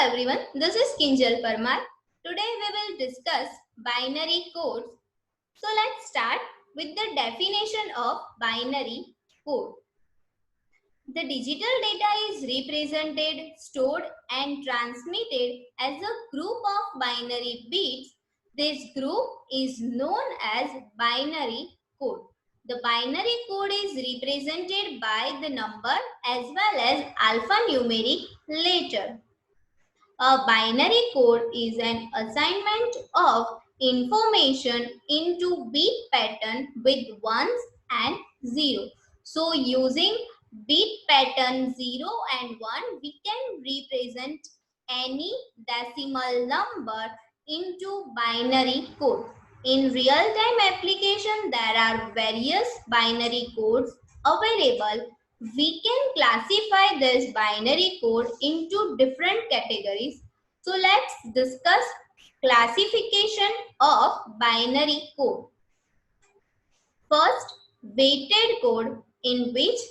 everyone, this is Kinjal Parmar. Today we will discuss binary codes. So let's start with the definition of binary code. The digital data is represented, stored and transmitted as a group of binary bits. This group is known as binary code. The binary code is represented by the number as well as alphanumeric letter. A binary code is an assignment of information into bit pattern with ones and zero. So using bit pattern 0 and 1, we can represent any decimal number into binary code. In real-time application, there are various binary codes available. We can classify this binary code into different categories. So let's discuss classification of binary code. First, weighted code, in which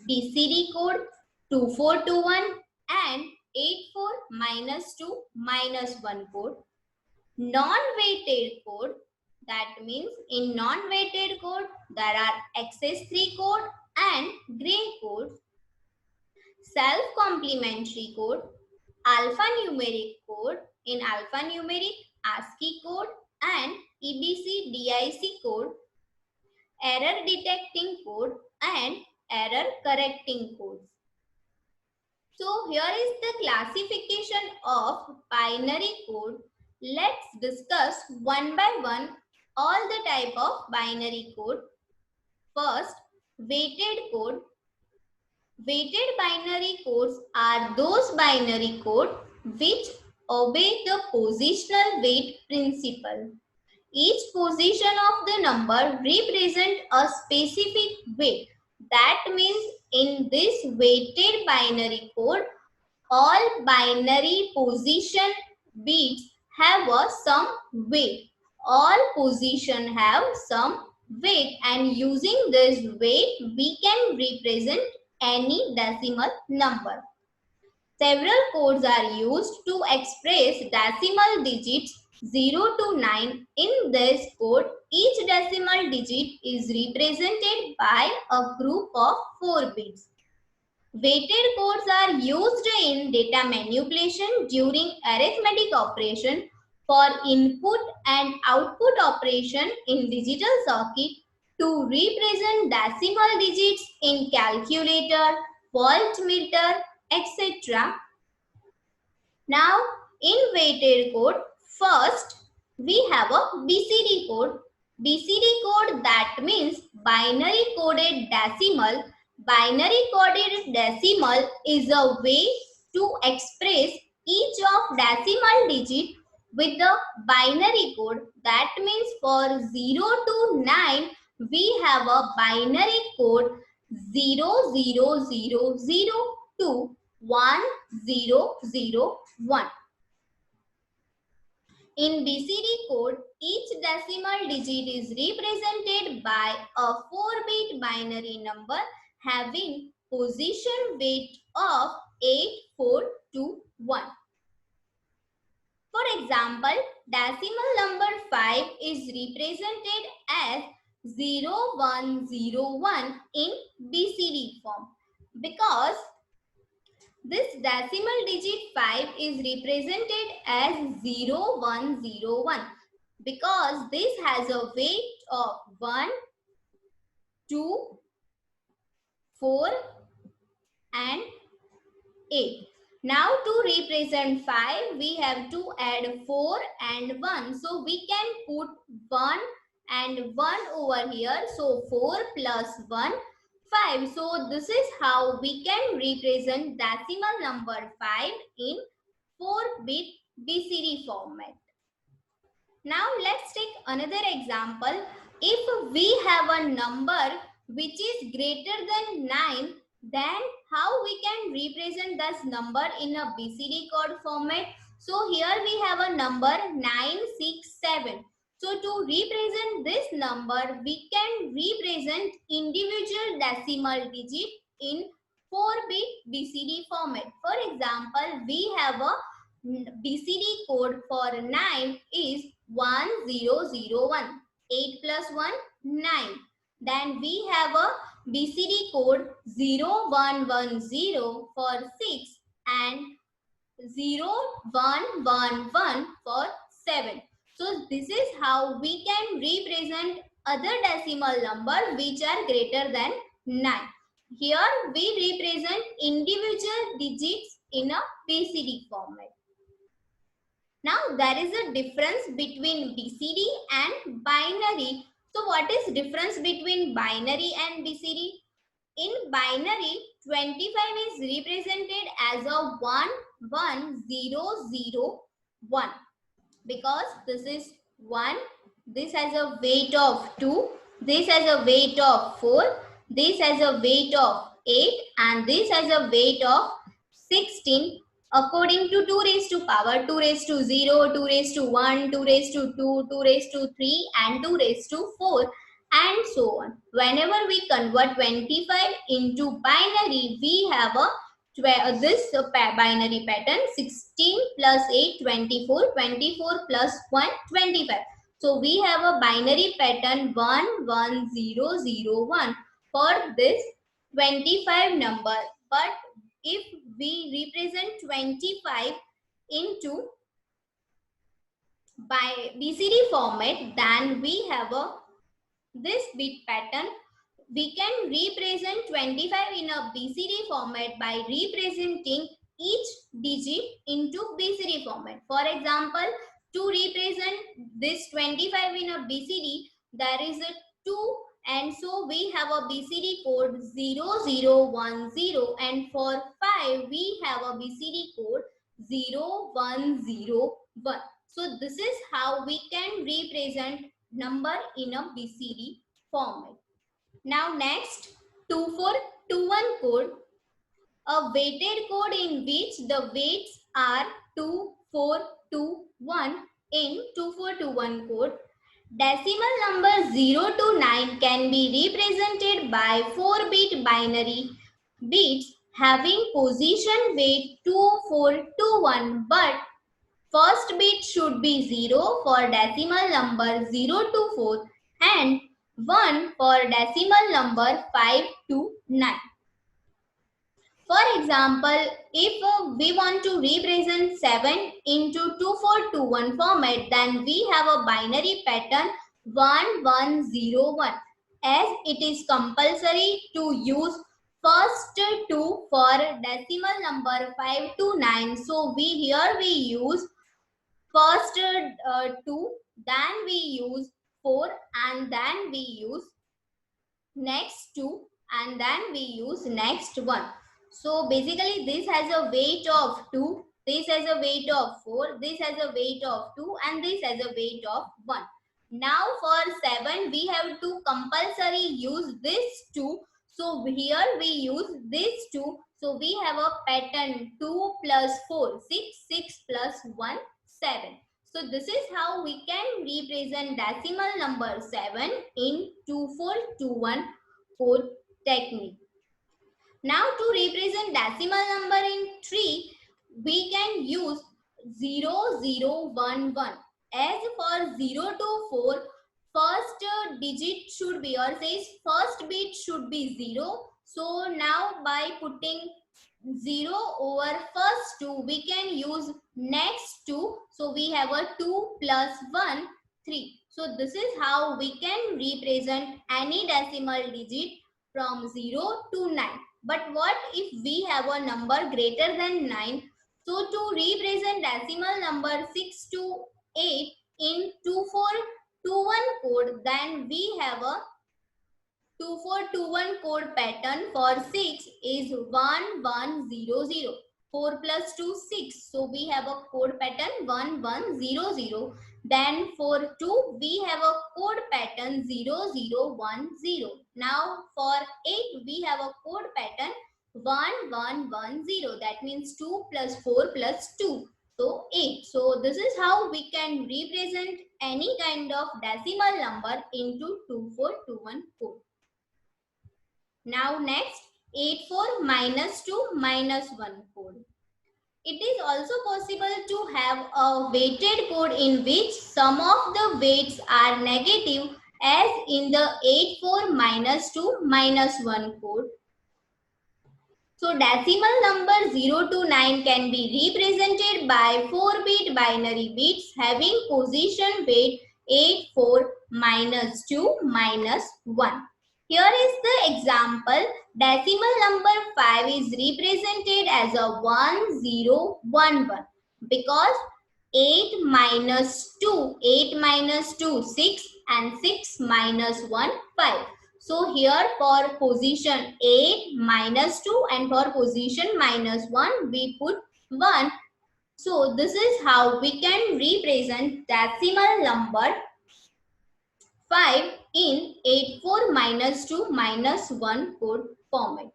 BCD code 2421 and 84-2-1 code. Non-weighted code, that means in non-weighted code there are access3 code and gray code. Self-complementary code, alphanumeric code, in alphanumeric ASCII code and EBC DIC code, error detecting code and error correcting codes. So here is the classification of binary code. Let's discuss one by one all the type of binary code. First, weighted code. Weighted binary codes are those binary codes which obey the positional weight principle. Each position of the number represents a specific weight. That means in this weighted binary code, all binary position bits have some weight. All position have some weight, and using this weight we can represent any decimal number. Several codes are used to express decimal digits 0 to 9. In this code, each decimal digit is represented by a group of 4 bits. Weighted codes are used in data manipulation during arithmetic operation, for input and output operation in digital circuit, to represent decimal digits in calculator, voltmeter, etc. Now, in weighted code, first we have a BCD code. BCD code, that means binary coded decimal. Binary coded decimal is a way to express each of decimal digit with the binary code. That means for 0 to 9, we have a binary code 0000 1001. In BCD code, each decimal digit is represented by a 4-bit binary number having position weight of 8421. For example, decimal number 5 is represented as 0101 in BCD form, because this decimal digit 5 is represented as 0101 because this has a weight of 1, 2, 4 and 8. Now to represent 5, we have to add 4 and 1. So we can put 1 and 1 over here. So 4 plus 1, 5. So this is how we can represent decimal number 5 in 4-bit BCD format. Now let's take another example. If we have a number which is greater than 9, then how we can represent this number in a BCD code format? So here we have a number 967. So to represent this number, we can represent individual decimal digit in 4-bit BCD format. For example, we have a BCD code for 9 is 1001. 8 plus 1, 9. Then we have a BCD code 0110 for 6 and 0111 for 7. So this is how we can represent other decimal number which are greater than 9. Here we represent individual digits in a BCD format. Now there is a difference between BCD and binary. So what is difference between binary and BCD? In binary, 25 is represented as a 11001 because this is 1, this has a weight of 2, this has a weight of 4, this has a weight of 8 and this has a weight of 16 according to 2 raised to power 2 raised to 0, 2 raised to 1, 2 raised to 2, 2 raised to 3 and 2 raised to 4 and so on. Whenever we convert 25 into binary, we have a this binary pattern 16 plus 8 24, 24 plus 1 25. So we have a binary pattern 11001 for this 25 number. But if we represent 25 into by BCD format, then we have a this bit pattern. We can represent 25 in a BCD format by representing each digit into BCD format. For example, to represent this 25 in a BCD, there is a 2 and so we have a BCD code 0010 and for 5 we have a BCD code 0101. So this is how we can represent number in a BCD format. Now next, 2421 code, a weighted code in which the weights are 2421 in 2421 code. Decimal number 0 to 9 can be represented by 4-bit binary bits having position weight 2421, but first bit should be 0 for decimal number 0 to 4 and 1 for decimal number 5 to 9. For example, if we want to represent 7 into 2421 format, then we have a binary pattern 1101 as it is compulsory to use first 2 for decimal number 5 to 9. So we use first 2, then we use 4 and then we use next 2 and then we use next 1. So basically this has a weight of 2, this has a weight of 4, this has a weight of 2 and this has a weight of 1. Now for 7 we have to compulsory use this 2. So here we use this 2. So we have a pattern 2 plus 4, 6, 6 plus 1, 7. So this is how we can represent decimal number 7 in 2421 code technique. Now to represent decimal number in 3, we can use 0011. As for 0 to 4, first digit should be or says first bit should be 0. So now by putting 0 over first 2, we can use next 2. So we have a 2 plus 1, 3. So this is how we can represent any decimal digit from 0 to 9. But what if we have a number greater than 9? So to represent decimal number 6 to 8 in 2421 code, then we have a 2421 code pattern for 6 is 1100. 4 plus 2, 6. So we have a code pattern 1100. Then for 2, we have a code pattern 0010. Now for 8, we have a code pattern 1110. That means 2 plus 4 plus 2. So 8. So this is how we can represent any kind of decimal number into 2421 code. Now next, 84 minus 2 minus 1 code. It is also possible to have a weighted code in which some of the weights are negative, as in the 84 minus 2 minus 1 code. So decimal number 0 to 9 can be represented by 4-bit binary bits having position weight 84 minus 2 minus 1. Here is the example. Decimal number 5 is represented as a 1011 because 8 minus 2, 6 and 6 minus 1, 5. So here for position 8 minus 2 and for position minus 1 we put 1. So this is how we can represent decimal number 5 in 84 minus 2 minus 1 code format.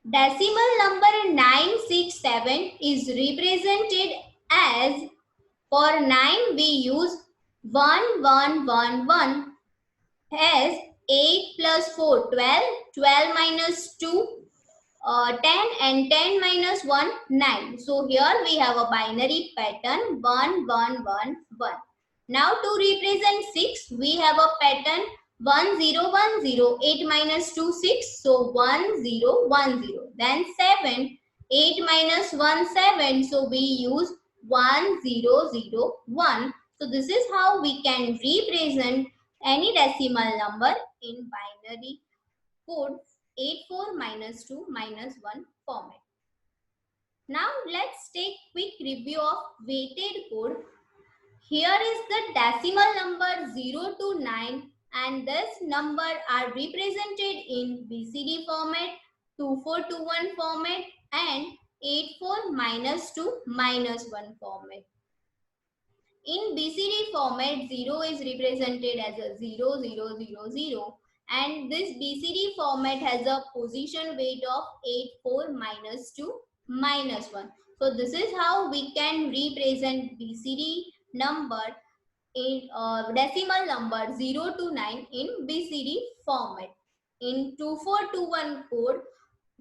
Decimal number 967 is represented as, for 9 we use 1111, as 8 plus 4, 12, 12 minus 2, 10 and 10 minus 1, 9. So here we have a binary pattern 1, 1, 1, 1. Now to represent 6, we have a pattern 1, 0, 1, 0, 8 minus 2, 6. So 1, 0, 1, 0. Then 7, 8 minus 1, 7. So we use 1, 0, 0, 1. So this is how we can represent any decimal number in binary code 84 minus 2 minus 1 format. Now let's take quick review of weighted code. Here is the decimal number 0 to 9 and this number are represented in BCD format, 2421 format and 84 minus 2 minus 1 format. In BCD format, 0 is represented as a 0, 0, 0, 0 and this BCD format has a position weight of 84 minus 2 minus 1. So this is how we can represent BCD number in decimal number 0 to 9 in BCD format. In 2421 code,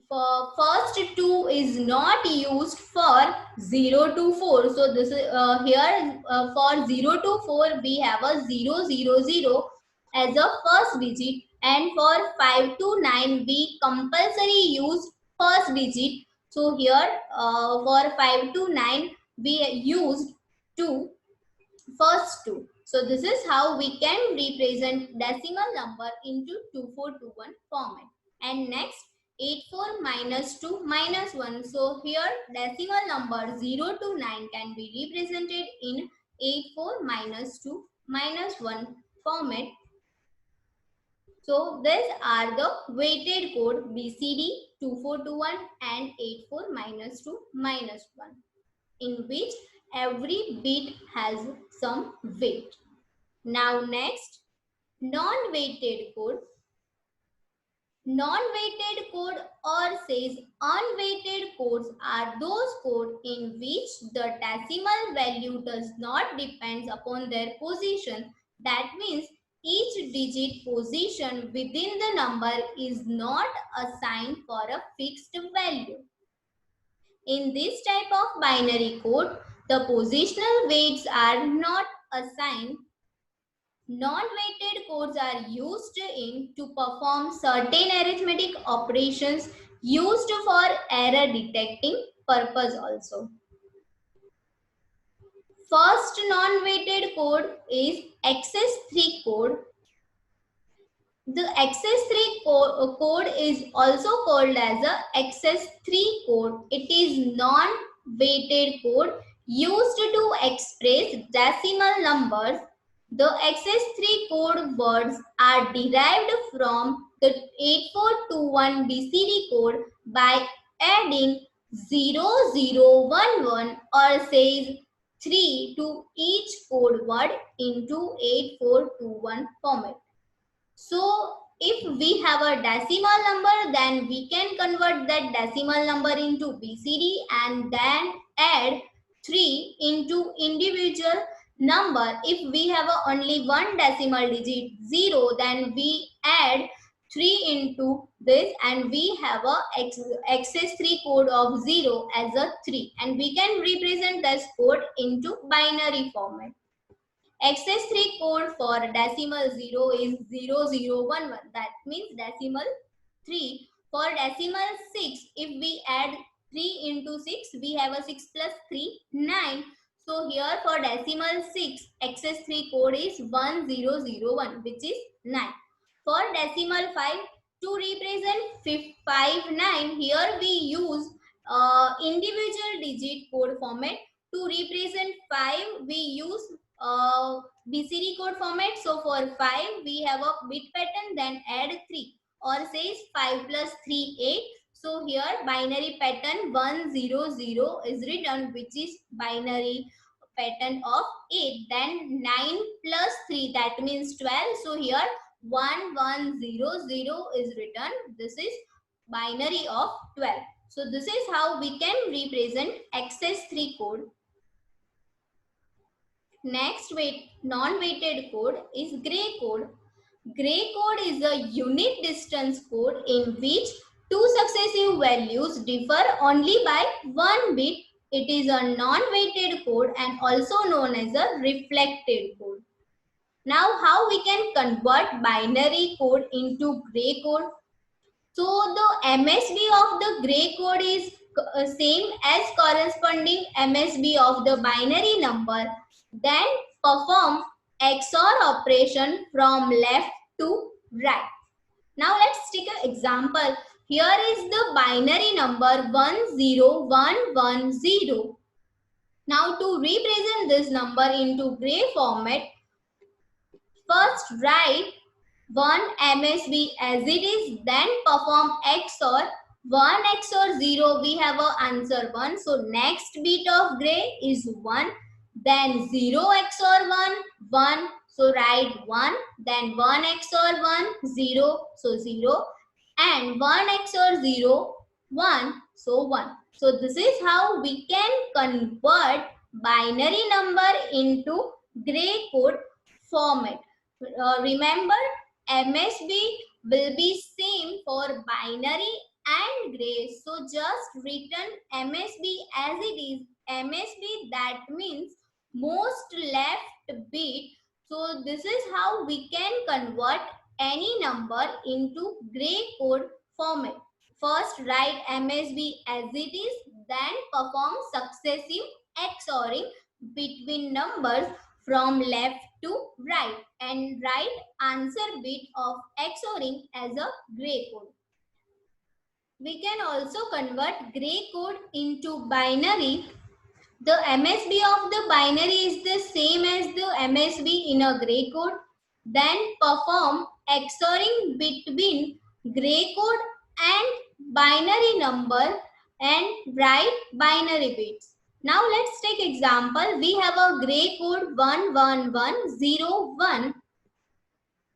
for first 2 is not used for 0 to 4. So this is here for 0 to 4 we have a 0, 0, 0 as a first digit and for 5 to 9 we compulsory use first digit. So here for 5 to 9 we used 2, first 2. So this is how we can represent decimal number into 2421 format. And next 84 minus 2 minus 1. So here decimal number 0 to 9 can be represented in 84 minus 2 minus 1 format. So these are the weighted code BCD 2421 and 84 minus 2 minus 1, in which every bit has some weight. Now next, non-weighted code. Non-weighted code or says unweighted codes are those codes in which the decimal value does not depend upon their position. That means each digit position within the number is not assigned for a fixed value. In this type of binary code, the positional weights are not assigned. Non-weighted codes are used to perform certain arithmetic operations used for error detecting purpose also. First non-weighted code is access3 code. The access3 code is also called as a access3 code. It is non-weighted code used to express decimal numbers. The access3 code words are derived from the 8421 BCD code by adding 0011 or says 3 to each code word into 8421 format. So if we have a decimal number, then we can convert that decimal number into BCD and then add 3 into individual number. If we have only one decimal digit 0, then we add 3 into this, and we have a XS3 code of 0 as a 3, and we can represent this code into binary format. XS3 code for decimal 0 is 0011. That means decimal 3. For decimal 6, if we add 3 into 6, we have a 6 plus 3, 9. So here for decimal 6, XS3 code is 1001, which is 9. For decimal 5, to represent 59, here we use individual digit code format. To represent 5, we use BCD code format. So for 5, we have a bit pattern, then add 3, or says 5 plus 3, 8. So here binary pattern 100 is written, which is binary pattern of 8. Then 9 plus 3, that means 12. So here 1100 is written. This is binary of 12. So this is how we can represent XS3 code. Next non-weighted code is gray code. Gray code is a unit distance code in which two successive values differ only by 1 bit. It is a non-weighted code and also known as a reflected code. Now, how we can convert binary code into gray code? So the MSB of the gray code is same as corresponding MSB of the binary number. Then perform XOR operation from left to right. Now let's take an example. Here is the binary number 10110. Now to represent this number into gray format, first write 1 MSB as it is, then perform XOR. 1 XOR 0, we have a answer 1. So next bit of gray is 1. Then 0 XOR 1, 1. So write 1. Then 1 XOR 1, 0. So 0. And 1 XOR 0, 1. So 1. So this is how we can convert binary number into gray code format. Remember, MSB will be same for binary and gray. So just written MSB as it is. MSB, that means most left bit. So this is how we can convert any number into gray code format. First write MSB as it is, then perform successive XORing between numbers from left to right and write answer bit of XORing as a gray code. We can also convert gray code into binary. The MSB of the binary is the same as the MSB in a gray code. Then perform XORing between gray code and binary number and write binary bits. Now let's take example. We have a gray code 11101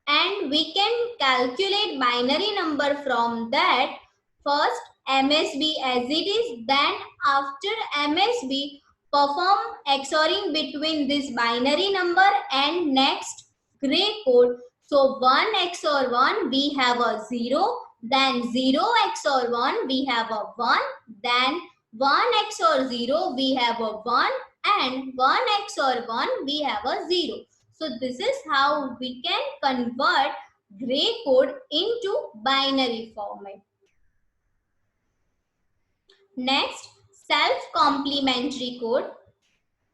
and we can calculate binary number from that. First MSB as it is, then after MSB perform XORing between this binary number and next gray code. So 1 XOR 1 we have a 0, then 0 XOR 1 we have a 1, then 1 XOR 0 we have a 1, and 1 XOR 1 we have a 0. So this is how we can convert gray code into binary format. Next, self-complementary code.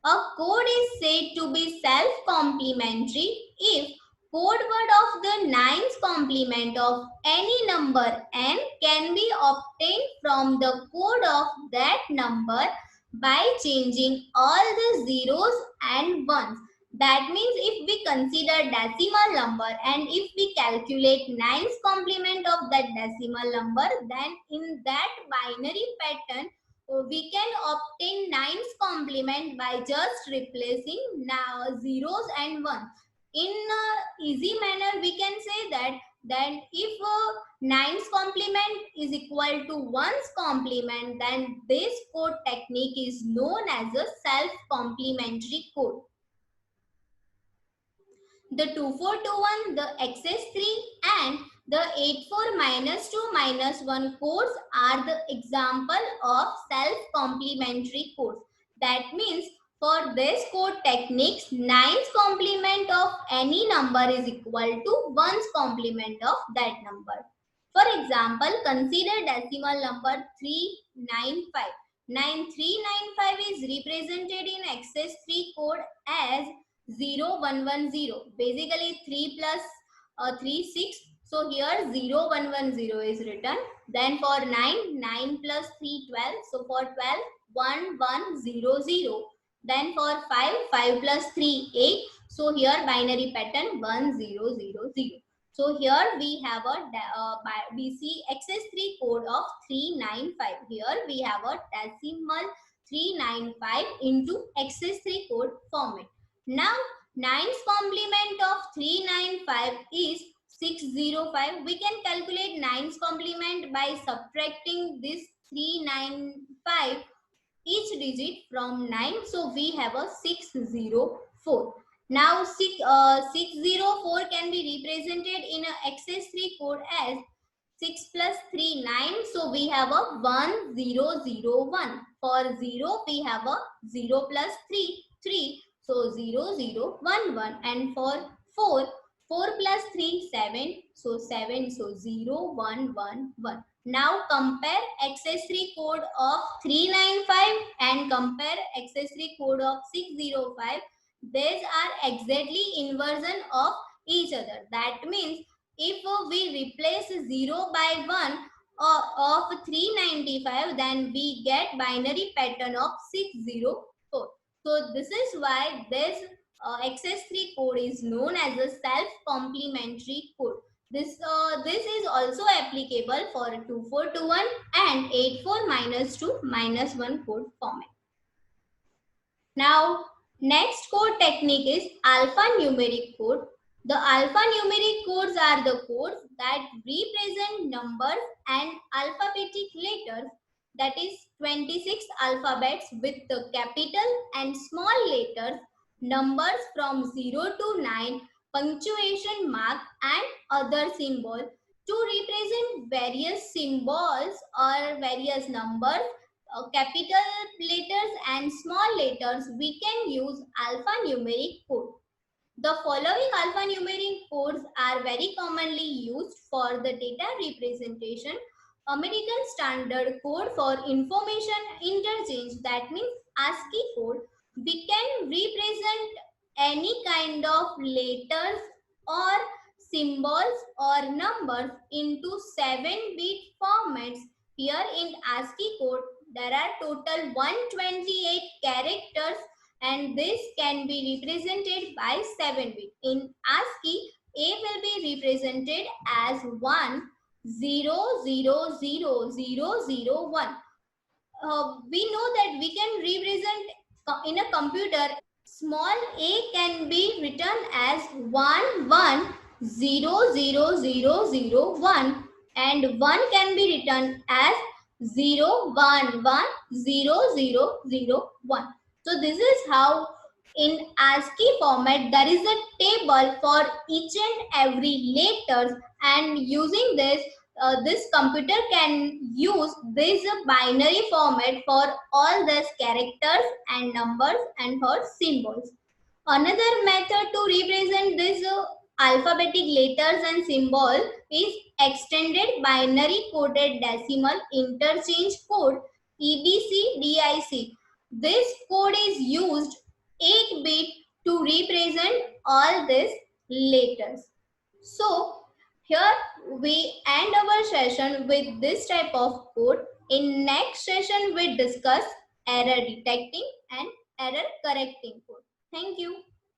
A code is said to be self-complementary if code word of the nines complement of any number n can be obtained from the code of that number by changing all the zeros and ones. That means if we consider decimal number and if we calculate nines complement of that decimal number, then in that binary pattern we can obtain nines complement by just replacing zeros and ones. In easy manner we can say that then if nines complement is equal to ones complement, then this code technique is known as a self-complementary code. The 2421, the XS3 and The 84-2-1 codes are the example of self-complementary codes. That means for this code techniques, 9's complement of any number is equal to 1's complement of that number. For example, consider decimal number 395. 9395 is represented in access3 code as 0110. Basically 3 plus 3 6. So here 0110 is written. Then for 9 plus 3 12. So for 12 1100. Then for 5 plus 3 8. So here binary pattern 1000. So here we have a BC XS3 code of 395. Here we have a decimal 395 into XS3 code format. Now 9's complement of 395 is 605. We can calculate 9's complement by subtracting this 395 each digit from 9. So we have a 604. Now 604 can be represented in a XS3 code as 6 plus 3 9. So we have a 1001. For 0 we have a 0 plus 3 3. So 0011. And for 4 plus 3 7. So 7. So 0111. Now compare XS3 code of 395 and compare XS3 code of 605. These are exactly inversion of each other. That means if we replace 0 by 1 of 395, then we get binary pattern of 604. So this is why this XS3 code is known as a self-complementary code. This is also applicable for 2421 and 84-2-1 code format. Now, next code technique is alphanumeric code. The alphanumeric codes are the codes that represent numbers and alphabetic letters, that is 26 alphabets with the capital and small letters, numbers from 0 to 9, punctuation mark and other symbols. To represent various symbols or various numbers, capital letters and small letters, we can use alphanumeric code. The following alphanumeric codes are very commonly used for the data representation. American Standard Code for Information Interchange, that means ASCII code. We can represent any kind of letters or symbols or numbers into 7-bit formats. Here in ASCII code, there are total 128 characters and this can be represented by 7-bit. In ASCII, A will be represented as 1 0 0 0 0 0 1. We know that we can represent in a computer, small a can be written as 1 1 0 0 0 0 1 and 1 can be written as 0 1 1 0 0 0 1. So this is how in ASCII format there is a table for each and every letters, and using this this computer can use this binary format for all these characters and numbers and for symbols. Another method to represent this alphabetic letters and symbols is extended binary coded decimal interchange code, EBCDIC. This code is used 8-bit to represent all these letters. So here we end our session with this type of code. In next session we discuss error detecting and error correcting code. Thank you.